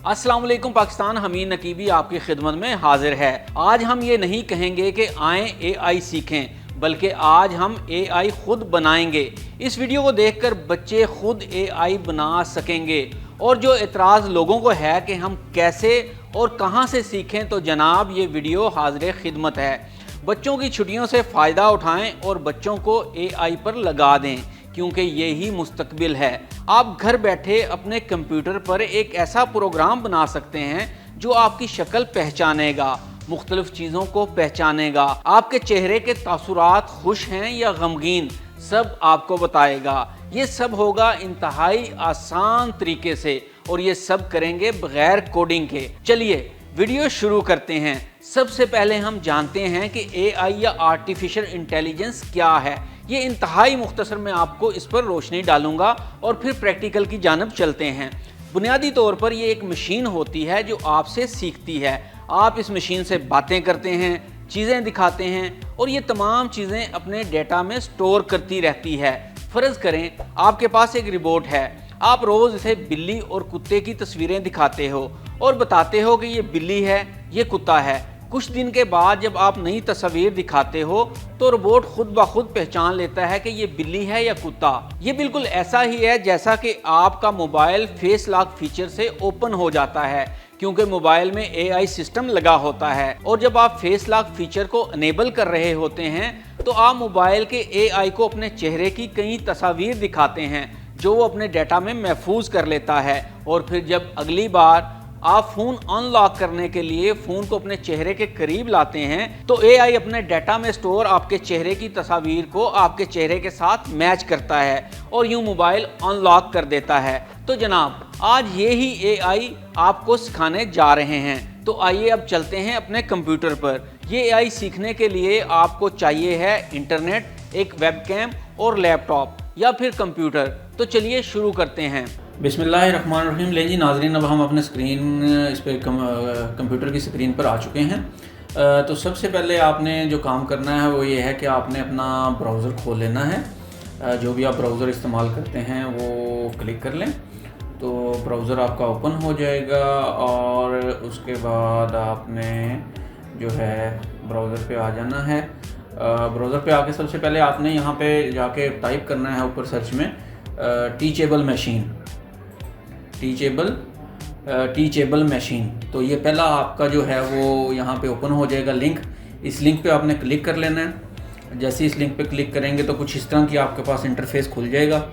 अस्सलाम वालेकुम पाकिस्तान, हमीद नकीबी आपकी खिदमत में हाजिर है। आज हम ये नहीं कहेंगे कि आएँ एआई सीखें, बल्कि आज हम एआई खुद बनाएंगे। इस वीडियो को देखकर बच्चे खुद एआई बना सकेंगे। और जो एतराज़ लोगों को है कि हम कैसे और कहां से सीखें, तो जनाब ये वीडियो हाजिर खिदमत है। बच्चों की छुट्टियों से फ़ायदा उठाएं और बच्चों को एआई पर लगा दें, क्योंकि यही मुस्तकबिल है। आप घर बैठे अपने कंप्यूटर पर एक ऐसा प्रोग्राम बना सकते हैं जो आपकी शक्ल पहचानेगा, मुख्तलिफ चीज़ों को पहचानेगा, आपके चेहरे के तासुरात खुश हैं या गमगीन सब आपको बताएगा। ये सब होगा इंतहाई आसान तरीके से, और ये सब करेंगे बगैर कोडिंग के। चलिए वीडियो शुरू करते हैं। सबसे पहले हम जानते हैं कि एआई या आर्टिफिशियल इंटेलिजेंस क्या है। ये इंतहाई मुख्तसर में आपको इस पर रोशनी डालूंगा और फिर प्रैक्टिकल की जानब चलते हैं। बुनियादी तौर पर ये एक मशीन होती है जो आपसे सीखती है। आप इस मशीन से बातें करते हैं, चीज़ें दिखाते हैं और ये तमाम चीज़ें अपने डेटा में स्टोर करती रहती है। फ़र्ज़ करें आपके पास एक रिबोट है, आप रोज़ इसे बिल्ली और कुत्ते की तस्वीरें दिखाते हो और बताते हो कि ये बिल्ली है, ये कुत्ता है। कुछ दिन के बाद जब आप नई तस्वीर दिखाते हो तो रोबोट खुद ब खुद पहचान लेता है कि ये बिल्ली है या कुत्ता। ये बिल्कुल ऐसा ही है जैसा कि आपका मोबाइल फेस लॉक फीचर से ओपन हो जाता है, क्योंकि मोबाइल में एआई सिस्टम लगा होता है। और जब आप फेस लॉक फीचर को अनेबल कर रहे होते हैं तो आप मोबाइल के एआई को अपने चेहरे की कई तस्वीर दिखाते हैं जो वो अपने डाटा में महफूज कर लेता है। और फिर जब अगली बार आप फ़ोन अनलॉक करने के लिए फ़ोन को अपने चेहरे के करीब लाते हैं तो एआई अपने डाटा में स्टोर आपके चेहरे की तस्वीर को आपके चेहरे के साथ मैच करता है और यूं मोबाइल अनलॉक कर देता है। तो जनाब आज ये ही एआई आपको सिखाने जा रहे हैं। तो आइए अब चलते हैं अपने कंप्यूटर पर। ये एआई सीखने के लिए आपको चाहिए है इंटरनेट, एक वेबकैम और लैपटॉप या फिर कंप्यूटर। तो चलिए शुरू करते हैं। बिस्मिल्लाहिर्रहमानिर्रहीम। ले जी नाज़रीन, अब हम अपने स्क्रीन इस पर कंप्यूटर की स्क्रीन पर आ चुके हैं। तो सबसे पहले आपने जो काम करना है वो ये है कि आपने अपना ब्राउज़र खोल लेना है। जो भी आप ब्राउज़र इस्तेमाल करते हैं वो क्लिक कर लें तो ब्राउज़र आपका ओपन हो जाएगा। और उसके बाद आपने जो है ब्राउज़र पे आ जाना है। ब्राउज़र पे आके सबसे पहले आपने यहाँ पे जाके टाइप करना है ऊपर सर्च में टीचेबल मशीन। तो ये पहला आपका जो है वो यहाँ पे ओपन हो जाएगा लिंक। इस लिंक पे आपने क्लिक कर लेना है। जैसे इस लिंक पे क्लिक करेंगे तो कुछ इस तरह की आपके पास इंटरफेस खुल जाएगा।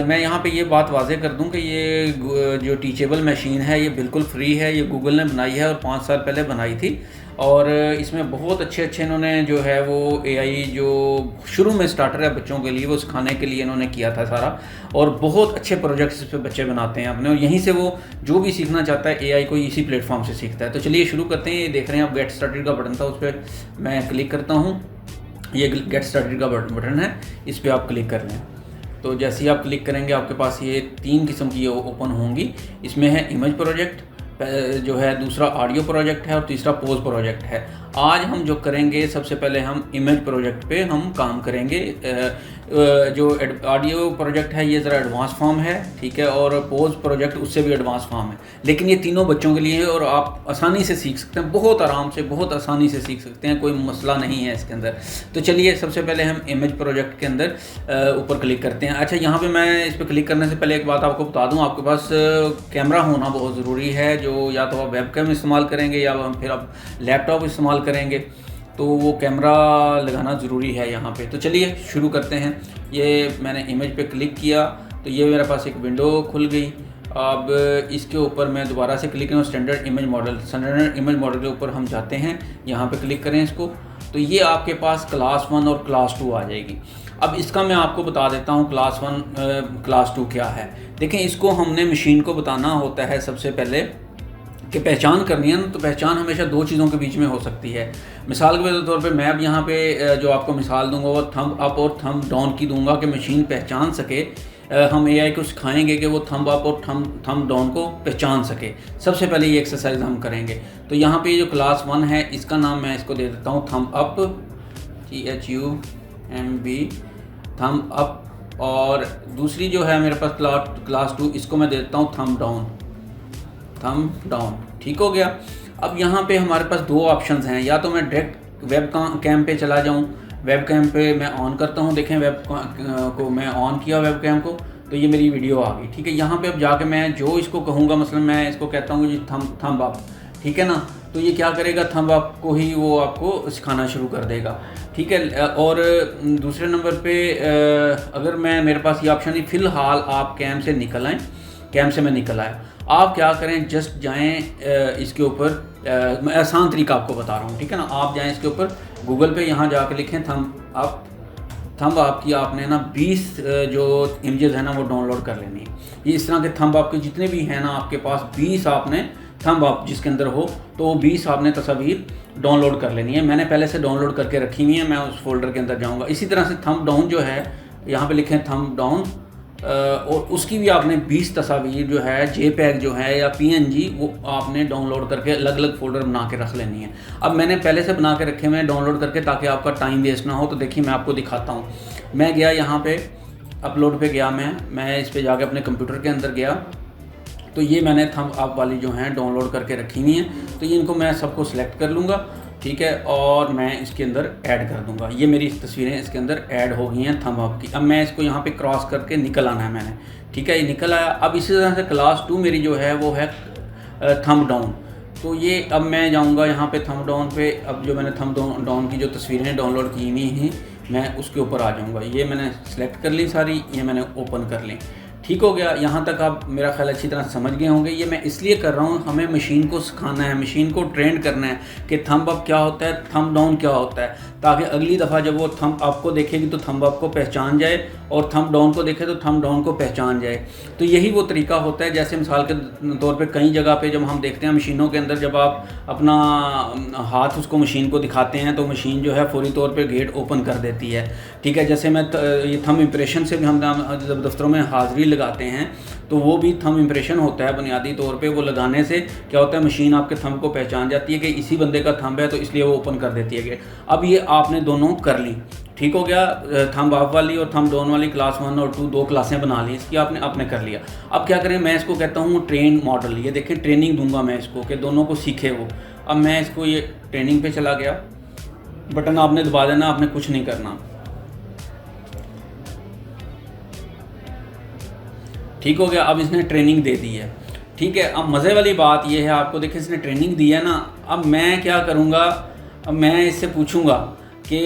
मैं यहाँ पे ये बात वाज़े कर दूँ कि ये जो टीचेबल मशीन है ये बिल्कुल फ्री है। ये गूगल ने बनाई है और 5 साल पहले बनाई थी। और इसमें बहुत अच्छे इन्होंने जो है वो एआई जो शुरू में स्टार्टर है बच्चों के लिए वो सिखाने के लिए इन्होंने किया था सारा। और बहुत अच्छे प्रोजेक्ट्स इस पर बच्चे बनाते हैं अपने, और यहीं से वो जो भी सीखना चाहता है एआई को इसी प्लेटफॉर्म से सीखता है। तो चलिए शुरू करते हैं। ये देख रहे हैं आप गेट स्टार्टेड का बटन था, उस पर मैं क्लिक करता हूँ। ये गेट स्टार्टेड का बटन है, इस पर आप क्लिक कर लें। तो जैसे ही आप क्लिक करेंगे आपके पास ये 3 किस्म की ओपन होंगी। इसमें है इमेज प्रोजेक्ट जो है, दूसरा ऑडियो प्रोजेक्ट है और तीसरा पोज प्रोजेक्ट है। आज हम जो करेंगे सबसे पहले हम इमेज प्रोजेक्ट पे हम काम करेंगे। जो ऑडियो प्रोजेक्ट है ये ज़रा एडवांस फॉर्म है, ठीक है, और पोज प्रोजेक्ट उससे भी एडवांस फॉर्म है। लेकिन ये तीनों बच्चों के लिए है और आप आसानी से सीख सकते हैं, बहुत आराम से, बहुत आसानी से सीख सकते हैं, कोई मसला नहीं है इसके अंदर। तो चलिए सबसे पहले हम इमेज प्रोजेक्ट के अंदर ऊपर क्लिक करते हैं। अच्छा, यहाँ पे मैं इस पर क्लिक करने से पहले एक बात आपको बता दूँ, आपके पास कैमरा होना बहुत ज़रूरी है। जो या तो आप वेबकैम इस्तेमाल करेंगे या फिर आप लैपटॉप इस्तेमाल करेंगे तो वो कैमरा लगाना ज़रूरी है यहाँ पे। तो चलिए शुरू करते हैं। ये मैंने इमेज पे क्लिक किया तो ये मेरे पास एक विंडो खुल गई। अब इसके ऊपर मैं दोबारा से क्लिक करूँ स्टैंडर्ड इमेज मॉडल के ऊपर हम जाते हैं। यहाँ पे क्लिक करें इसको तो ये आपके पास क्लास 1 और क्लास 2 आ जाएगी। अब इसका मैं आपको बता देता हूँ क्लास 1 क्लास 2 क्या है। देखें, इसको हमने मशीन को बताना होता है सबसे पहले कि पहचान करनी है ना, तो पहचान हमेशा 2 चीज़ों के बीच में हो सकती है। मिसाल के तौर पे मैं अब यहाँ पे जो आपको मिसाल दूंगा वो थंब अप और थंब डाउन की दूंगा कि मशीन पहचान सके। हम एआई को सिखाएंगे कि वो थंब अप और थंब डाउन को पहचान सके। सबसे पहले ये एक्सरसाइज हम करेंगे। तो यहाँ पे जो क्लास 1 है इसका नाम मैं इसको दे देता हूँ thumb up, THUMB, thumb up. और दूसरी जो है मेरे पास क्लास 2, इसको मैं दे देता हूँ थंब डाउन। थम डाउन, ठीक हो गया। अब यहाँ पे हमारे पास दो ऑप्शंस हैं, या तो मैं डायरेक्ट वेब कैम पे चला जाऊँ, वेब कैम पे मैं ऑन करता हूँ, देखें वेब को मैं ऑन किया वेब कैम को, तो ये मेरी वीडियो आ गई, ठीक है। यहाँ पे अब जाके मैं जो इसको कहूँगा, मसलन मैं इसको कहता हूँ जी थंब अप, ठीक है ना, तो ये क्या करेगा, थंब अप को ही वो आपको सिखाना शुरू कर देगा, ठीक है। और दूसरे नंबर पे अगर मेरे पास ये ऑप्शन नहीं, फ़िलहाल आप कैम से निकल आएँ, कैम से मैं निकल आया, आप क्या करें, जस्ट जाएं इसके ऊपर, मैं आसान तरीका आपको बता रहा हूँ, ठीक है ना। आप जाएं इसके ऊपर गूगल पे, यहाँ जाकर लिखें थंब अप की आपने ना 20 जो इमेजेस है ना वो डाउनलोड कर लेनी है। ये इस तरह के थंब अप के जितने भी हैं ना आपके पास, 20 आपने थंब अप जिसके अंदर हो तो वो 20 आपने तस्वीर डाउनलोड कर लेनी है। मैंने पहले से डाउनलोड करके रखी हुई है, मैं उस फोल्डर के अंदर जाऊँगा। इसी तरह से थंब डाउन जो है, यहाँ पे लिखें थंब डाउन, और उसकी भी आपने 20 तस्वीर जो है, JPEG जो है या PNG, वो आपने डाउनलोड करके अलग अलग फ़ोल्डर बना के रख लेनी है। अब मैंने पहले से बना के रखे हुए हैं डाउनलोड करके, ताकि आपका टाइम वेस्ट ना हो। तो देखिए मैं आपको दिखाता हूँ, मैं गया यहाँ पे अपलोड पे गया, मैं इस पर जाके अपने कंप्यूटर के अंदर गया, तो ये मैंने थंब अप वाली जो हैं डाउनलोड करके रखी हुई हैं, तो ये इनको मैं सबको सिलेक्ट कर लूँगा, ठीक है, और मैं इसके अंदर ऐड कर दूंगा। ये मेरी तस्वीरें इसके अंदर ऐड हो गई हैं थंब अप की। अब मैं इसको यहाँ पे क्रॉस करके निकल आना है मैंने, ठीक है, ये निकल आया। अब इसी तरह से क्लास 2 मेरी जो है वो है थंब डाउन, तो ये अब मैं जाऊँगा यहाँ पे थंब डाउन पे। अब जो मैंने थंब डाउन की जो तस्वीरें डाउनलोड की हुई हैं, मैं उसके ऊपर आ जाऊँगा। ये मैंने सेलेक्ट कर ली सारी, ये मैंने ओपन कर ली, ठीक हो गया। यहाँ तक आप मेरा ख्याल अच्छी तरह समझ गए होंगे। ये मैं इसलिए कर रहा हूँ, हमें मशीन को सिखाना है, मशीन को ट्रेन करना है कि थंब अप क्या होता है, थंब डाउन क्या होता है, ताकि अगली दफ़ा जब वो थंब अप को देखेगी तो थंब अप को पहचान जाए, और थंब डाउन को देखे तो थंब डाउन को पहचान जाए। तो यही वो तरीका होता है। जैसे मिसाल के तौर पे कई जगह पे जब हम देखते हैं मशीनों के अंदर, जब आप अपना हाथ उसको मशीन को दिखाते हैं तो मशीन जो है फौरी तौर पे गेट ओपन कर देती है, ठीक है। जैसे मैं ये थंब इम्प्रेशन से भी हम जब दफ्तरों में हाज़िरी लगाते हैं तो वो भी थंब इम्प्रेशन होता है। बुनियादी तौर पे वो लगाने से क्या होता है, मशीन आपके थंब को पहचान जाती है कि इसी बंदे का थंब है, तो इसलिए वो ओपन कर देती है गेट। अब ये आपने दोनों कर ली, ठीक हो गया। थंब अप वाली और थंब डाउन वाली क्लास 1 और 2 दो क्लासें बना ली इसकी आपने कर लिया। अब क्या करें, मैं इसको कहता हूँ ट्रेन मॉडल। ये देखें ट्रेनिंग दूंगा मैं इसको कि दोनों को सीखे वो। अब मैं इसको ये ट्रेनिंग पे चला गया, बटन आपने दबा देना, आपने कुछ नहीं करना, ठीक हो गया। अब इसने ट्रेनिंग दे दी है, ठीक है। अब मज़े वाली बात ये है, आपको देखें इसने ट्रेनिंग दी है ना। अब मैं क्या करूँगा, अब मैं इससे पूछूंगा कि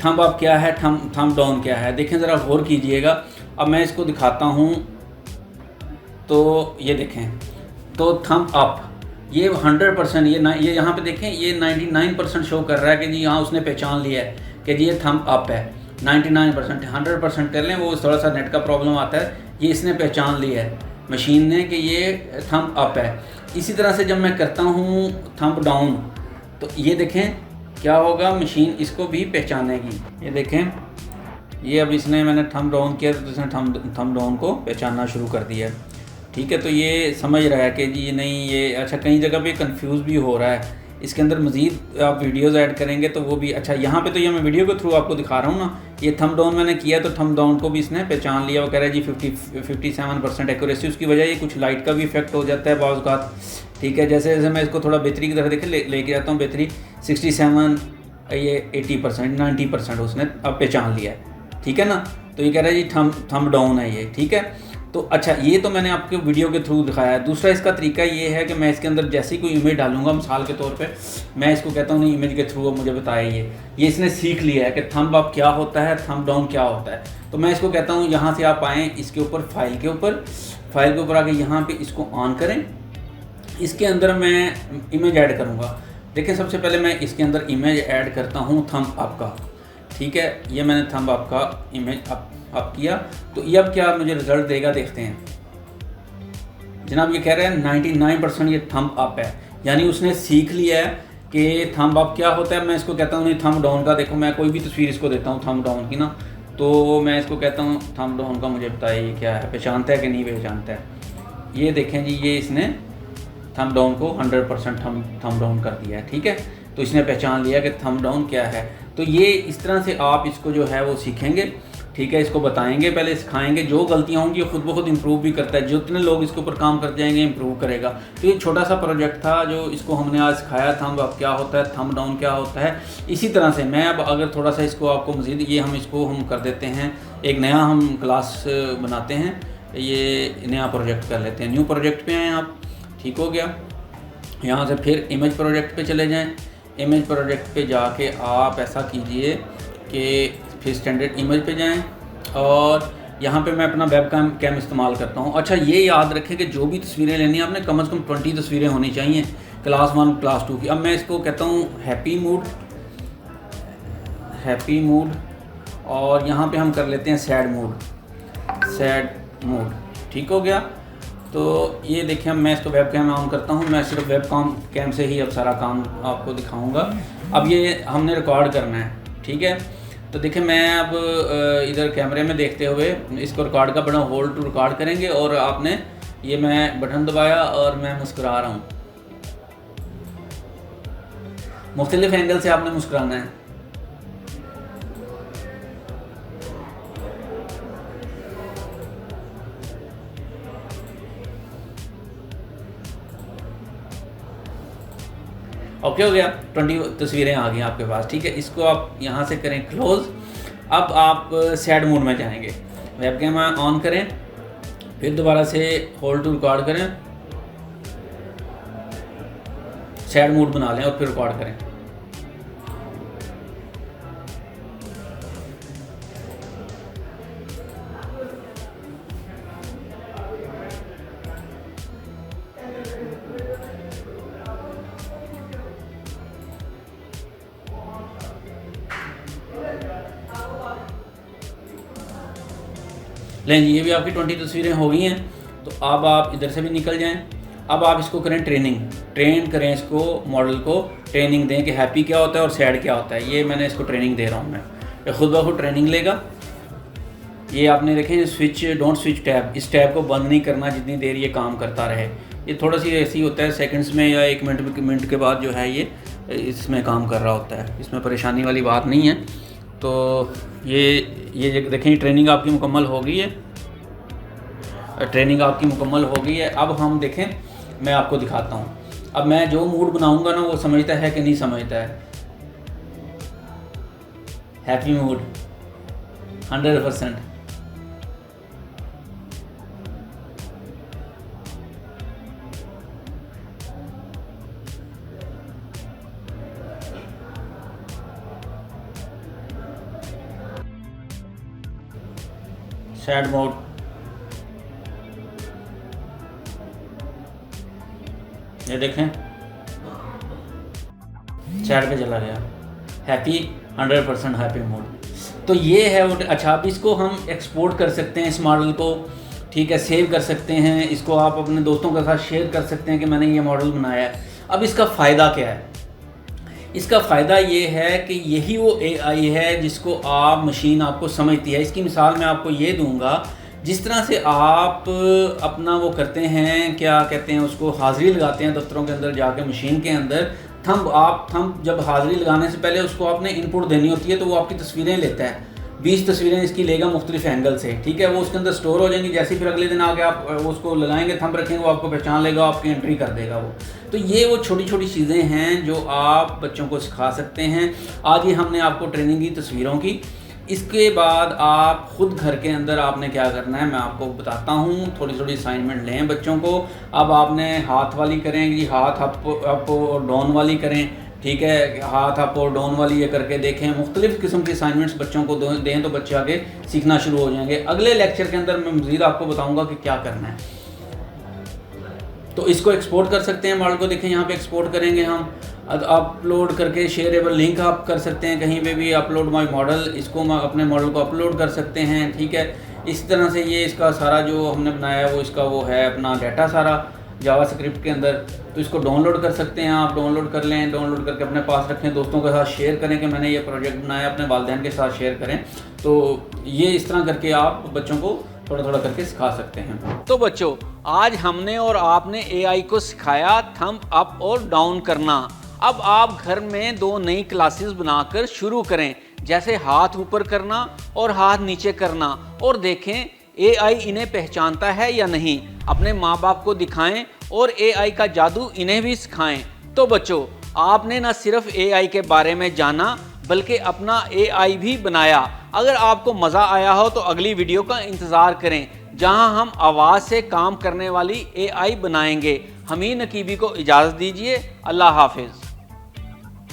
थंब अप क्या है, थंब डाउन क्या है। देखें ज़रा गौर कीजिएगा। अब मैं इसको दिखाता हूँ, तो ये देखें, तो थंब अप ये 100%, ये यहाँ पे देखें, ये 99% शो कर रहा है कि जी हाँ उसने पहचान लिया है कि जी ये थंब अप है। 99%, 100% कर लें, वो थोड़ा सा नेट का प्रॉब्लम आता है। ये इसने पहचान लिया है मशीन ने कि ये थंब अप है। इसी तरह से जब मैं करता हूँ थंब डाउन, तो ये देखें क्या होगा, मशीन इसको भी पहचानेगी। ये देखें, ये अब मैंने थंब डाउन किया तो इसने थंब डाउन को पहचानना शुरू कर दिया है, ठीक है। तो ये समझ रहा है कि जी नहीं ये अच्छा, कई जगह पे कंफ्यूज भी हो रहा है। इसके अंदर मज़ीद आप वीडियोज़ ऐड करेंगे तो वो भी अच्छा। यहाँ पे तो ये मैं वीडियो के थ्रू आपको दिखा रहा हूँ ना। ये थंब डाउन मैंने किया तो थंब डाउन को भी इसने पहचान लिया। वो कह रहा है जी 57% एक्यूरेसी। उसकी वजह ये कुछ लाइट का भी इफेक्ट हो जाता है बाज़ औक़ात, ठीक है। जैसे जैसे मैं इसको थोड़ा बेहतरी की तरफ देखें लेके जाता हूँ, बेहतरी 67, ये 80%, 90% उसने अब पहचान लिया है, ठीक है ना। तो ये कह रहा है जी थंब डाउन है ये, ठीक है। तो अच्छा, ये तो मैंने आपके वीडियो के थ्रू दिखाया है। दूसरा इसका तरीका ये है कि मैं इसके अंदर जैसे ही कोई इमेज डालूंगा, मिसाल के तौर पे मैं इसको कहता हूँ नहीं इमेज के थ्रू मुझे बताया ये इसने सीख लिया है कि थंब अप क्या होता है, थंब डाउन क्या होता है। तो मैं इसको कहता हूँ यहाँ से आप आएँ इसके ऊपर, फाइल के ऊपर आके यहाँ पे इसको ऑन करें। इसके अंदर मैं इमेज ऐड करूँगा। देखिए सबसे पहले मैं इसके अंदर इमेज ऐड करता हूँ थंब अप का, ठीक है। ये मैंने थंब अप का इमेज अप किया, तो ये अब क्या मुझे रिजल्ट देगा, देखते हैं जनाब। ये कह रहे हैं 99% ये थंब अप है, यानी उसने सीख लिया है कि थंब अप क्या होता है। मैं इसको कहता हूँ नहीं थंब डाउन का, देखो मैं कोई भी तस्वीर इसको देता हूँ थंब डाउन की ना, तो मैं इसको कहता हूँ थंब डाउन का मुझे बताइए ये क्या है, पहचानता है कि नहीं पहचानता है। ये देखें जी, ये इसने थंब डाउन को 100% थंब डाउन कर दिया है, ठीक है। तो इसने पहचान लिया कि थंब डाउन क्या है। तो ये इस तरह से आप इसको जो है वो सीखेंगे। ठीक है, इसको बताएंगे, पहले सिखाएंगे, जो गलतियाँ होंगी खुद ब खुद इम्प्रूव भी करता है, जितने लोग इसके ऊपर काम करते जाएंगे इम्प्रूव करेगा। तो ये छोटा सा प्रोजेक्ट था जो इसको हमने आज सिखाया। थंब अप क्या होता है, थंब डाउन क्या होता है। इसी तरह से मैं अब अगर थोड़ा सा इसको आपको मज़ीद ये हम कर देते हैं, एक नया हम क्लास बनाते हैं, ये नया प्रोजेक्ट कर लेते हैं। न्यू प्रोजेक्ट पे आएँ आप, ठीक हो गया। यहाँ से फिर इमेज प्रोजेक्ट पे चले जाएं। इमेज प्रोजेक्ट पे जाके आप ऐसा कीजिए कि फिर स्टैंडर्ड इमेज पे जाएं और यहाँ पे मैं अपना वेब कैम इस्तेमाल करता हूँ। अच्छा, ये याद रखें कि जो भी तस्वीरें लेनी है आपने कम से कम 20 तस्वीरें होनी चाहिए, क्लास 1 क्लास 2 की। अब मैं इसको कहता हूँ हैप्पी मूड और यहाँ पे हम कर लेते हैं सैड मूड, ठीक हो गया। तो ये देखिए, मैं इसको वेब कैम ऑन करता हूँ, मैं सिर्फ वेब कैम से ही अब सारा काम आपको दिखाऊंगा। अब ये हमने रिकॉर्ड करना है, ठीक है। तो देखिए, मैं अब इधर कैमरे में देखते हुए इसको रिकॉर्ड का बटन होल्ड टू रिकॉर्ड करेंगे और आपने ये मैं बटन दबाया और मैं मुस्कुरा रहा हूँ। मुख्तलिफ एंगल से आपने मुस्कुराना है। ओके, हो गया, 20 तस्वीरें आ गई आपके पास, ठीक है। इसको आप यहाँ से करें क्लोज। अब आप सैड मोड में जाएंगे, वेब कैम ऑन करें, फिर दोबारा से होल्ड टू रिकॉर्ड करें, सैड मोड बना लें और फिर रिकॉर्ड करें। लें जी, ये भी आपकी 20 तस्वीरें हो गई हैं। तो अब आप इधर से भी निकल जाएं। अब आप इसको करें ट्रेन करें, इसको मॉडल को ट्रेनिंग दें कि हैप्पी क्या होता है और सैड क्या होता है। ये मैंने इसको ट्रेनिंग दे रहा हूँ, मैं ये खुद ब खुद ट्रेनिंग लेगा। ये आपने देखें डोंट स्विच टैब, इस टैब को बंद नहीं करना जितनी देर ये काम करता रहे। ये थोड़ा सी ऐसी होता है, सेकंड्स में या 1 मिनट के बाद जो है ये इसमें काम कर रहा होता है, इसमें परेशानी वाली बात नहीं है। तो ये देखें, ट्रेनिंग आपकी मुकम्मल हो गई है, अब हम देखें, मैं आपको दिखाता हूँ। अब मैं जो मूड बनाऊंगा ना वो समझता है कि नहीं समझता है। Happy mood 100%। सैड मोड, ये देखें सैड पे चला गया। Happy 100% happy mood. तो ये है वो। अच्छा, अब इसको हम एक्सपोर्ट कर सकते हैं, इस मॉडल को, ठीक है, सेव कर सकते हैं। इसको आप अपने दोस्तों के साथ शेयर कर सकते हैं कि मैंने ये मॉडल बनाया है। अब इसका फ़ायदा क्या है? इसका फ़ायदा ये है कि यही वो AI है जिसको आप मशीन आपको समझती है। इसकी मिसाल मैं आपको ये दूंगा, जिस तरह से आप अपना वो करते हैं, क्या कहते हैं उसको, हाज़िरी लगाते हैं दफ्तरों के अंदर जाके मशीन के अंदर। थंब जब हाज़िरी लगाने से पहले उसको आपने इनपुट देनी होती है, तो वो आपकी तस्वीरें लेता है। 20 तस्वीरें इसकी लेगा मुख्तलिफ एंगल से, ठीक है। वो उसके अंदर स्टोर हो जाएंगी। जैसे फिर अगले दिन आके आप उसको लगाएंगे, थंब रखेंगे, वो आपको पहचान लेगा, आपकी एंट्री कर देगा वो। तो ये वो छोटी छोटी चीज़ें हैं जो आप बच्चों को सिखा सकते हैं। आज ये हमने आपको ट्रेनिंग दी तस्वीरों की। इसके बाद आप ख़ुद घर के अंदर आपने क्या करना है मैं आपको बताता हूँ। थोड़ी थोड़ी असाइनमेंट लें बच्चों को। अब आपने हाथ वाली करें जी, हाथ अप और डाउन वाली करें, ठीक है। हाथ अप और डाउन वाली ये करके देखें। मुख्तलिफ़ किस्म की असाइनमेंट्स बच्चों को दें तो बच्चे आगे सीखना शुरू हो जाएंगे। अगले लेक्चर के अंदर मैं मज़ीद आपको बताऊँगा कि क्या करना है। तो इसको एक्सपोर्ट कर सकते हैं मॉडल को। देखें यहाँ पे एक्सपोर्ट करेंगे हम, अपलोड करके शेयरेबल लिंक आप कर सकते हैं कहीं पे भी, अपलोड माय मॉडल, इसको अपने मॉडल को अपलोड कर सकते हैं, ठीक है। इस तरह से ये इसका सारा जो हमने बनाया है वो इसका वो है अपना डाटा सारा जावास्क्रिप्ट के अंदर। तो इसको डाउनलोड कर सकते हैं आप, डाउनलोड कर लें, डाउनलोड करके अपने पास रखें, दोस्तों के साथ शेयर करें कि मैंने ये प्रोजेक्ट बनाया, अपने वालिदैन के साथ शेयर करें। तो ये इस तरह करके आप बच्चों को थोड़ा थोड़ा करके सिखा सकते हैं। तो बच्चों, आज हमने और आपने AI को सिखाया थंब अप और डाउन करना। अब आप घर में 2 नई क्लासेस बनाकर शुरू करें। जैसे हाथ ऊपर करना और हाथ नीचे करना, और देखें AI इन्हें पहचानता है या नहीं। अपने माँ बाप को दिखाएं और AI का जादू इन्हें भी सिखाएं। तो बच्चों, आपने न सिर्फ AI के बारे में जाना बल्कि अपना AI भी बनाया। अगर आपको मज़ा आया हो तो अगली वीडियो का इंतज़ार करें, जहां हम आवाज़ से काम करने वाली AI बनाएंगे। हमीद नकीबी को इजाज़त दीजिए। अल्लाह हाफिज़।